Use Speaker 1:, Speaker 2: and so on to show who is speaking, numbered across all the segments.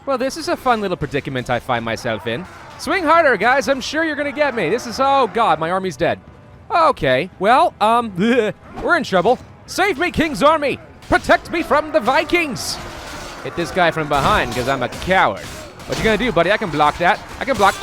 Speaker 1: Well, this is a fun little predicament I find myself in. Swing harder, guys. I'm sure you're gonna get me. This is... Oh, God, my army's dead. Okay, well, we're in trouble. Save me, King's army! Protect me from the Vikings! Hit this guy from behind, because I'm a coward. What you gonna do, buddy? I can block that. I can block...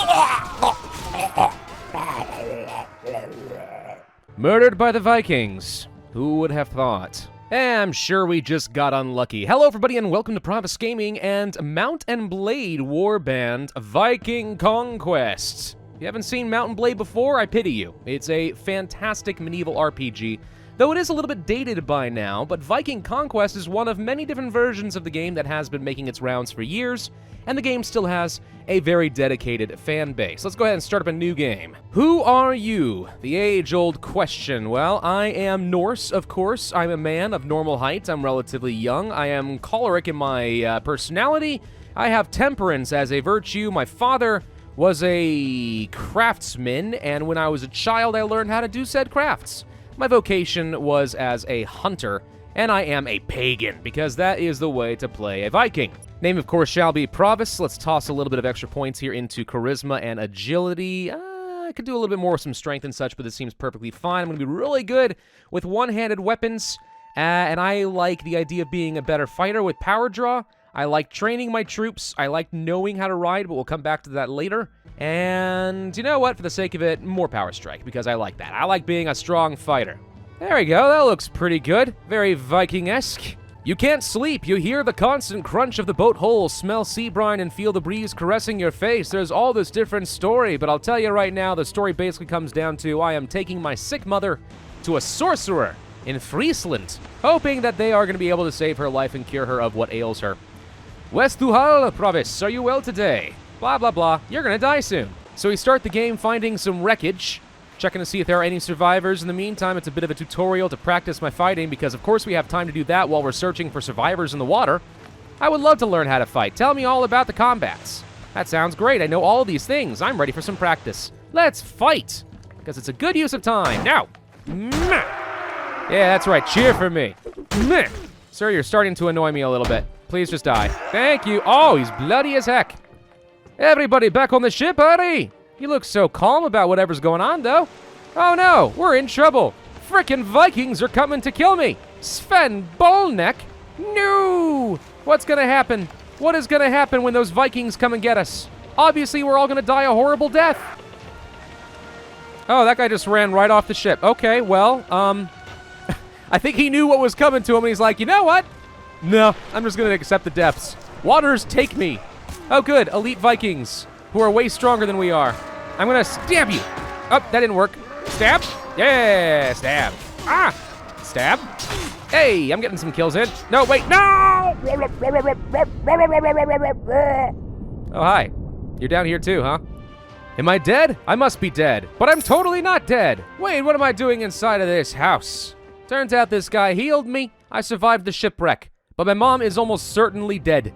Speaker 1: Murdered by the Vikings. Who would have thought? I'm sure we just got unlucky. Hello, everybody, and welcome to Pravus Gaming and Mount and Blade Warband Viking Conquest. If you haven't seen Mount and Blade before, I pity you. It's a fantastic medieval RPG, though it is a little bit dated by now, but Viking Conquest is one of many different versions of the game that has been making its rounds for years, and the game still has a very dedicated fan base. Let's go ahead and start up a new game. Who are you? The age-old question. Well, I am Norse, of course. I'm a man of normal height. I'm relatively young. I am choleric in my personality. I have temperance as a virtue. My father was a craftsman, and when I was a child, I learned how to do said crafts. My vocation was as a hunter, and I am a pagan, because that is the way to play a Viking. Name, of course, shall be Pravus. Let's toss a little bit of extra points here into charisma and agility. I could do a little bit more with some strength and such, but this seems perfectly fine. I'm going to be really good with one-handed weapons, and I like the idea of being a better fighter with power draw. I like training my troops. I like knowing how to ride, but we'll come back to that later. And you know what? For the sake of it, more power strike, because I like that. I like being a strong fighter. There we go. That looks pretty good. Very Viking-esque. You can't sleep. You hear the constant crunch of the boat hulls, smell sea brine, and feel the breeze caressing your face. There's all this different story, but I'll tell you right now, the story basically comes down to I am taking my sick mother to a sorcerer in Friesland, hoping that they are going to be able to save her life and cure her of what ails her. West Duhal, Pravus, are you well today? Blah, blah, blah. You're going to die soon. So we start the game finding some wreckage, checking to see if there are any survivors. In the meantime, it's a bit of a tutorial to practice my fighting because, of course, we have time to do that while we're searching for survivors in the water. I would love to learn how to fight. Tell me all about the combats. That sounds great. I know all of these things. I'm ready for some practice. Let's fight, because it's a good use of time. Now. Yeah, that's right. Cheer for me. Sir, you're starting to annoy me a little bit. Please just die. Thank you. Oh, he's bloody as heck. Everybody back on the ship, hurry! You look so calm about whatever's going on, though. Oh no, we're in trouble. Frickin' Vikings are coming to kill me. Sven Bolneck? No! What's gonna happen? What is gonna happen when those Vikings come and get us? Obviously, we're all gonna die a horrible death. Oh, that guy just ran right off the ship. Okay, well, I think he knew what was coming to him, and he's like, you know what? No, I'm just gonna accept the deaths. Waters, take me. Oh, good. Elite Vikings, who are way stronger than we are. I'm gonna stab you. Oh, that didn't work. Stab? Yeah, stab. Ah! Stab. Hey, I'm getting some kills in. No, wait, no! Oh, hi. You're down here too, huh? Am I dead? I must be dead. But I'm totally not dead. Wait, what am I doing inside of this house? Turns out this guy healed me. I survived the shipwreck. But my mom is almost certainly dead.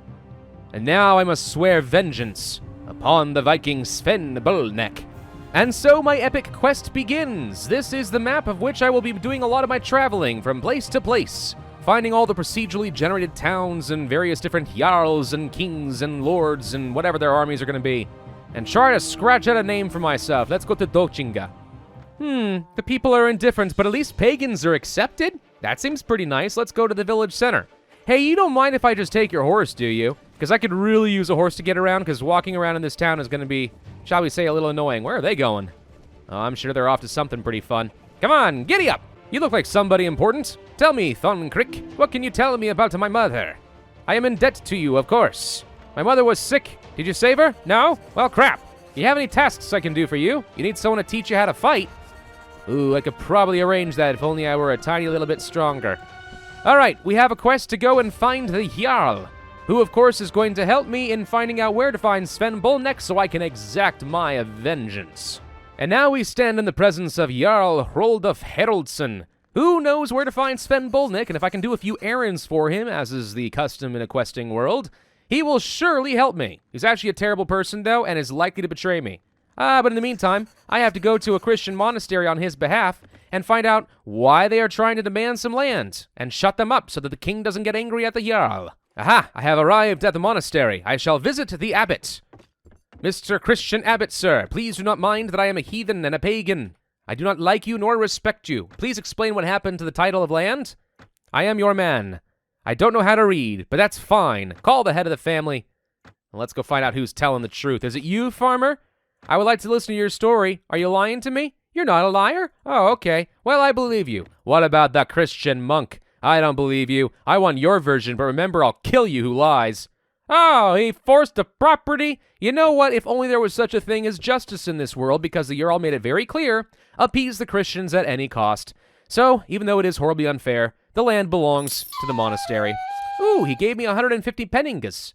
Speaker 1: And now I must swear vengeance upon the Viking Sven Bolneck. And so my epic quest begins. This is the map of which I will be doing a lot of my traveling from place to place, finding all the procedurally generated towns and various different jarls and kings and lords and whatever their armies are going to be, and try to scratch out a name for myself. Let's go to Dochinga. The people are indifferent, but at least pagans are accepted? That seems pretty nice. Let's go to the village center. Hey, you don't mind if I just take your horse, do you? Because I could really use a horse to get around, because walking around in this town is going to be, shall we say, a little annoying. Where are they going? Oh, I'm sure they're off to something pretty fun. Come on, giddy up! You look like somebody important. Tell me, Thoncrick, what can you tell me about my mother? I am in debt to you, of course. My mother was sick. Did you save her? No? Well, crap. You have any tasks I can do for you? You need someone to teach you how to fight? Ooh, I could probably arrange that if only I were a tiny little bit stronger. All right, we have a quest to go and find the Jarl, who, of course, is going to help me in finding out where to find Sven Bolneck so I can exact my vengeance. And now we stand in the presence of Jarl Hrolf Haraldsson. Who knows where to find Sven Bolneck, and if I can do a few errands for him, as is the custom in a questing world, he will surely help me. He's actually a terrible person, though, and is likely to betray me. But in the meantime, I have to go to a Christian monastery on his behalf and find out why they are trying to demand some land, and shut them up so that the king doesn't get angry at the Jarl. Aha! I have arrived at the monastery. I shall visit the abbot. Mr. Christian Abbot, sir, please do not mind that I am a heathen and a pagan. I do not like you nor respect you. Please explain what happened to the title of land. I am your man. I don't know how to read, but that's fine. Call the head of the family. And let's go find out who's telling the truth. Is it you, farmer? I would like to listen to your story. Are you lying to me? You're not a liar? Oh, okay. Well, I believe you. What about the Christian monk? I don't believe you. I want your version, but remember, I'll kill you who lies. Oh, he forced the property? You know what? If only there was such a thing as justice in this world, because the Jarl made it very clear, appease the Christians at any cost. So, even though it is horribly unfair, the land belongs to the monastery. Ooh, he gave me 150 penningas.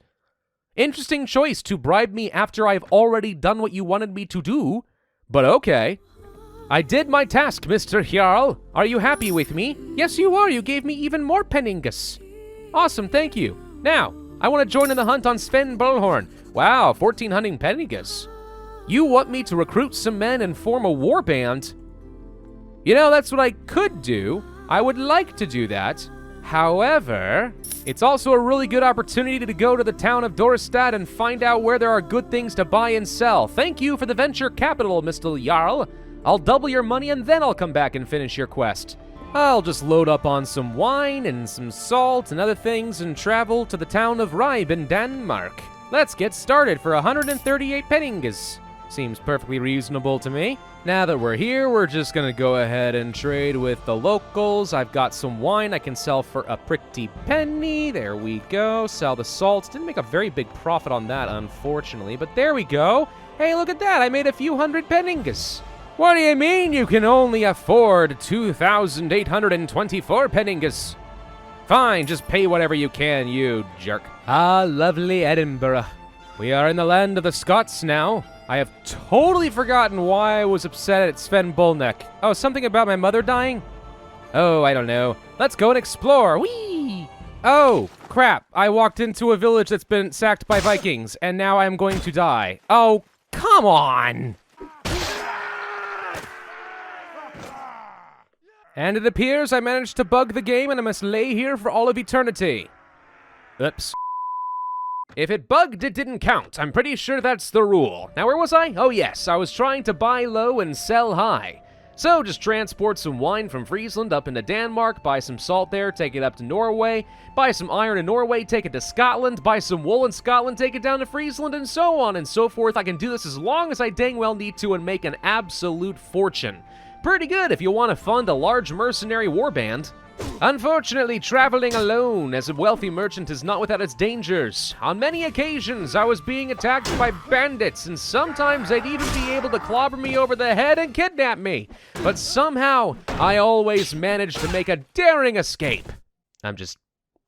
Speaker 1: Interesting choice to bribe me after I've already done what you wanted me to do, but okay. I did my task, Mr. Jarl. Are you happy with me? Yes, you are. You gave me even more penningas. Awesome, thank you. Now, I want to join in the hunt on Sven Bullhorn. Wow, 1,400 penningas. You want me to recruit some men and form a warband? You know, that's what I could do. I would like to do that. However, it's also a really good opportunity to go to the town of Dorestad and find out where there are good things to buy and sell. Thank you for the venture capital, Mr. Jarl. I'll double your money and then I'll come back and finish your quest. I'll just load up on some wine and some salt and other things and travel to the town of Ribe in Denmark. Let's get started for 138 penningas. Seems perfectly reasonable to me. Now that we're here, we're just gonna go ahead and trade with the locals. I've got some wine I can sell for a pretty penny. There we go. Sell the salt. Didn't make a very big profit on that, unfortunately, but there we go. Hey, look at that. I made a few hundred penningas. What do you mean you can only afford 2,824 penningas? Fine, just pay whatever you can, you jerk. Ah, lovely Edinburgh. We are in the land of the Scots now. I have totally forgotten why I was upset at Sven Bullneck. Oh, something about my mother dying? Oh, I don't know. Let's go and explore. Whee! Oh, crap. I walked into a village that's been sacked by Vikings, and now I'm going to die. Oh, come on! And it appears I managed to bug the game and I must lay here for all of eternity. Oops. If it bugged, it didn't count. I'm pretty sure that's the rule. Now, where was I? Oh, yes. I was trying to buy low and sell high. So, just transport some wine from Friesland up into Denmark, buy some salt there, take it up to Norway, buy some iron in Norway, take it to Scotland, buy some wool in Scotland, take it down to Friesland, and so on and so forth. I can do this as long as I dang well need to and make an absolute fortune. Pretty good if you want to fund a large mercenary warband. Unfortunately, traveling alone as a wealthy merchant is not without its dangers. On many occasions, I was being attacked by bandits, and sometimes they'd even be able to clobber me over the head and kidnap me. But somehow, I always managed to make a daring escape. I'm just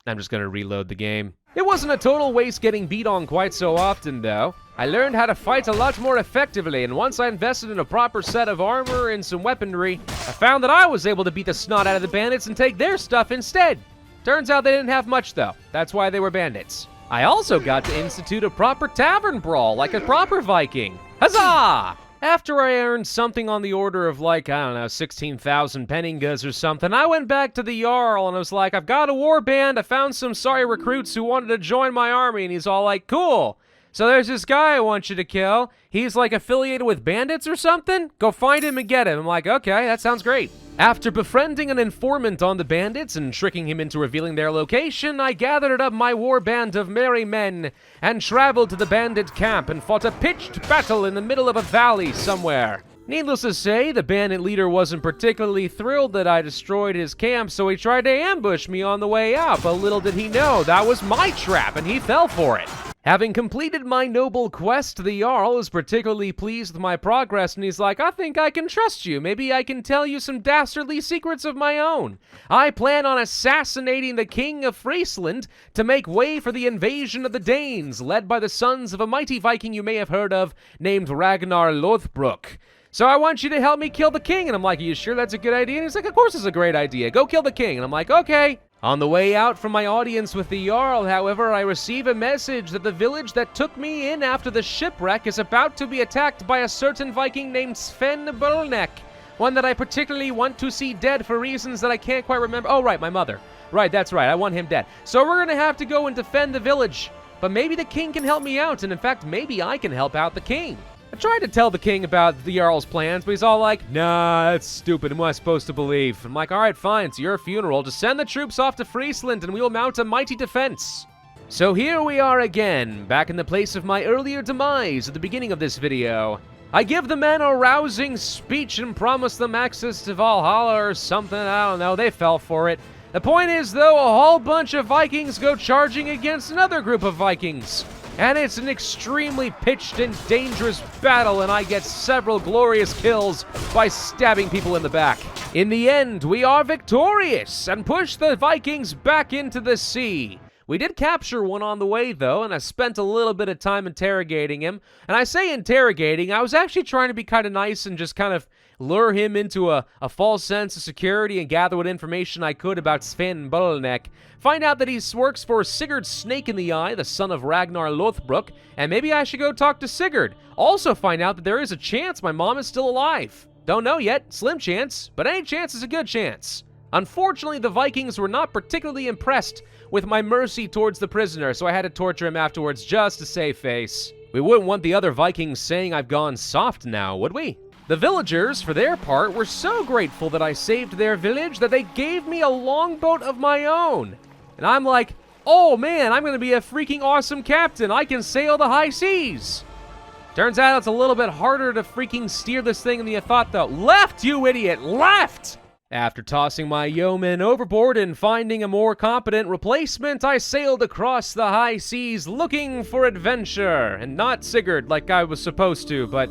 Speaker 1: gonna reload the game. It wasn't a total waste getting beat on quite so often, though. I learned how to fight a lot more effectively, and once I invested in a proper set of armor and some weaponry, I found that I was able to beat the snot out of the bandits and take their stuff instead. Turns out they didn't have much, though. That's why they were bandits. I also got to institute a proper tavern brawl, like a proper Viking. Huzzah! After I earned something on the order of, like, I don't know, 16,000 penningas or something, I went back to the Jarl and I was like, I've got a warband, I found some sorry recruits who wanted to join my army, and he's all like, cool. So there's this guy I want you to kill. He's like affiliated with bandits or something? Go find him and get him. I'm like, okay, that sounds great. After befriending an informant on the bandits and tricking him into revealing their location, I gathered up my warband of merry men and traveled to the bandit camp and fought a pitched battle in the middle of a valley somewhere. Needless to say, the bandit leader wasn't particularly thrilled that I destroyed his camp, so he tried to ambush me on the way out, but little did he know that was my trap and he fell for it. Having completed my noble quest, the Jarl is particularly pleased with my progress, and he's like, I think I can trust you. Maybe I can tell you some dastardly secrets of my own. I plan on assassinating the king of Friesland to make way for the invasion of the Danes, led by the sons of a mighty Viking you may have heard of, named Ragnar Lothbrok. So I want you to help me kill the king. And I'm like, are you sure that's a good idea? And he's like, of course it's a great idea. Go kill the king. And I'm like, okay. On the way out from my audience with the Jarl, however, I receive a message that the village that took me in after the shipwreck is about to be attacked by a certain Viking named Sven Bullneck, one that I particularly want to see dead for reasons that I can't quite remember. Oh, right, my mother. Right, that's right. I want him dead. So we're gonna have to go and defend the village. But maybe the king can help me out, and in fact, maybe I can help out the king. I tried to tell the king about the Jarl's plans, but he's all like, nah, that's stupid. What am I supposed to believe? I'm like, all right, fine, it's your funeral. Just send the troops off to Friesland, and we will mount a mighty defense. So here we are again, back in the place of my earlier demise at the beginning of this video. I give the men a rousing speech and promise them access to Valhalla or something, I don't know, they fell for it. The point is, though, a whole bunch of Vikings go charging against another group of Vikings. And it's an extremely pitched and dangerous battle, and I get several glorious kills by stabbing people in the back. In the end, we are victorious and push the Vikings back into the sea. We did capture one on the way, though, and I spent a little bit of time interrogating him. And I say interrogating, I was actually trying to be kind of nice and just kind of lure him into a false sense of security and gather what information I could about Sven Bolnek. Find out that he works for Sigurd Snake in the Eye, the son of Ragnar Lothbrok, and maybe I should go talk to Sigurd. Also find out that there is a chance my mom is still alive. Don't know yet, slim chance, but any chance is a good chance. Unfortunately, the Vikings were not particularly impressed with my mercy towards the prisoner, so I had to torture him afterwards just to save face. We wouldn't want the other Vikings saying I've gone soft now, would we? The villagers, for their part, were so grateful that I saved their village that they gave me a longboat of my own. And I'm like, oh man, I'm gonna be a freaking awesome captain. I can sail the high seas. Turns out it's a little bit harder to freaking steer this thing than you thought, though. Left, you idiot, left! After tossing my yeomen overboard and finding a more competent replacement, I sailed across the high seas looking for adventure. And not Sigurd like I was supposed to, but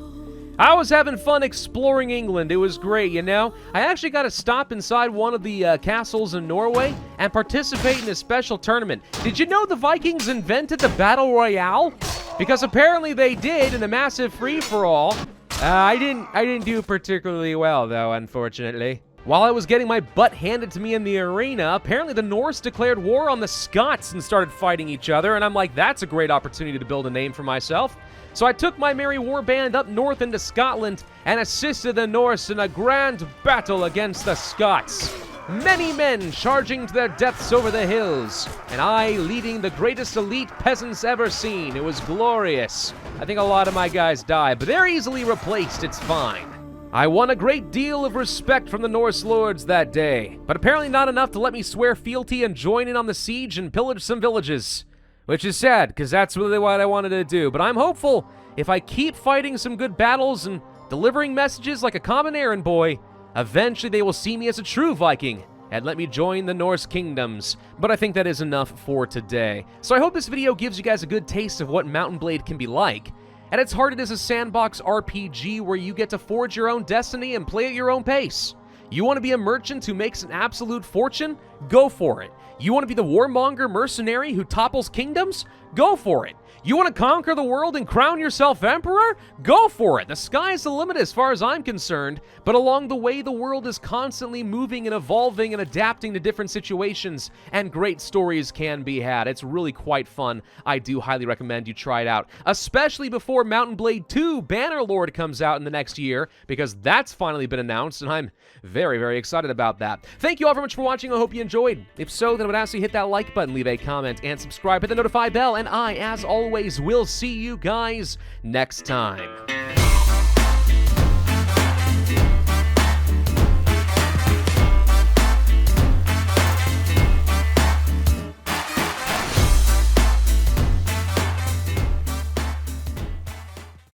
Speaker 1: I was having fun exploring England. It was great, you know? I actually got to stop inside one of the castles in Norway and participate in a special tournament. Did you know the Vikings invented the Battle Royale? Because apparently they did in a massive free-for-all. I didn't do particularly well, though, unfortunately. While I was getting my butt handed to me in the arena, apparently the Norse declared war on the Scots and started fighting each other, and I'm like, that's a great opportunity to build a name for myself. So I took my merry warband up north into Scotland and assisted the Norse in a grand battle against the Scots. Many men charging to their deaths over the hills, and I leading the greatest elite peasants ever seen. It was glorious. I think a lot of my guys died, but they're easily replaced, it's fine. I won a great deal of respect from the Norse lords that day, but apparently not enough to let me swear fealty and join in on the siege and pillage some villages. Which is sad, because that's really what I wanted to do, but I'm hopeful if I keep fighting some good battles and delivering messages like a common errand boy, eventually they will see me as a true Viking and let me join the Norse kingdoms. But I think that is enough for today. So I hope this video gives you guys a good taste of what Mount and Blade can be like. At its heart, it is a sandbox RPG where you get to forge your own destiny and play at your own pace. You want to be a merchant who makes an absolute fortune? Go for it. You want to be the warmonger mercenary who topples kingdoms? Go for it. You want to conquer the world and crown yourself emperor? Go for it. The sky's the limit as far as I'm concerned, but along the way, the world is constantly moving and evolving and adapting to different situations, and great stories can be had. It's really quite fun. I do highly recommend you try it out, especially before Mount and Blade 2 Bannerlord comes out in the next year, because that's finally been announced, and I'm very, very excited about that. Thank you all very much for watching. I hope you enjoyed. If so, then I would ask you to hit that like button, leave a comment, and subscribe, hit the notify bell, and I, as always, will see you guys next time.